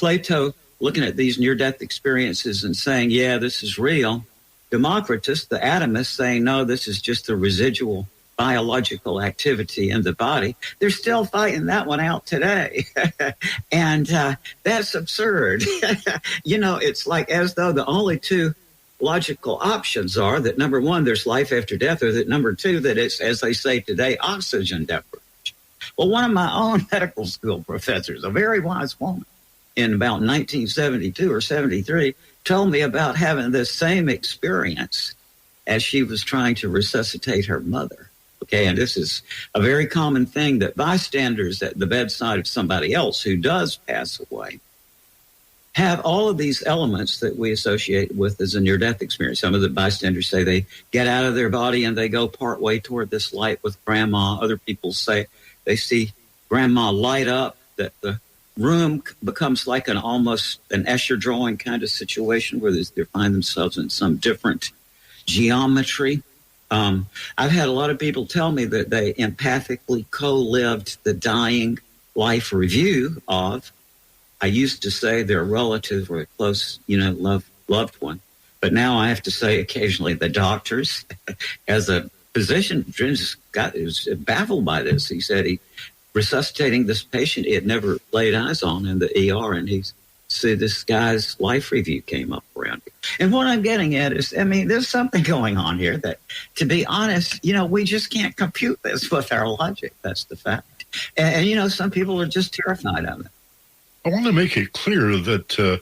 Plato looking at these near-death experiences and saying, yeah, this is real. Democritus, the atomist, saying, no, this is just a residual biological activity in the body. They're still fighting that one out today. And that's absurd. It's like as though the only two logical options are that, number one, there's life after death, or that, number two, that it's, as they say today, oxygen deprivation. Well, one of my own medical school professors, a very wise woman, in about 1972 or 73, told me about having this same experience as she was trying to resuscitate her mother. Okay, and this is a very common thing that bystanders at the bedside of somebody else who does pass away have all of these elements that we associate with as a near-death experience. Some of the bystanders say they get out of their body and they go partway toward this light with grandma. Other people say they see grandma light up, that the room becomes like almost an Escher drawing kind of situation where they find themselves in some different geometry. I've had a lot of people tell me that they empathically co-lived the dying life review of, I used to say, their relative or a close, loved one. But now I have to say occasionally the doctors, as a physician, was baffled by this. He said resuscitating this patient he had never laid eyes on in the ER, and he's see this guy's life review came up around here. And what I'm getting at is, there's something going on here that, to be honest, we just can't compute this with our logic. That's the fact. And some people are just terrified of it. I want to make it clear that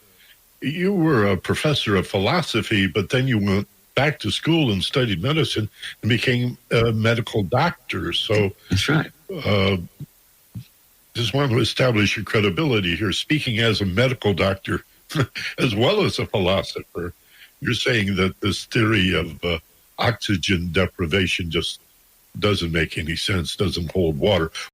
you were a professor of philosophy, but then you went back to school and studied medicine and became a medical doctor. So that's right. Just want to establish your credibility here. Speaking as a medical doctor, as well as a philosopher, you're saying that this theory of oxygen deprivation just doesn't make any sense, doesn't hold water.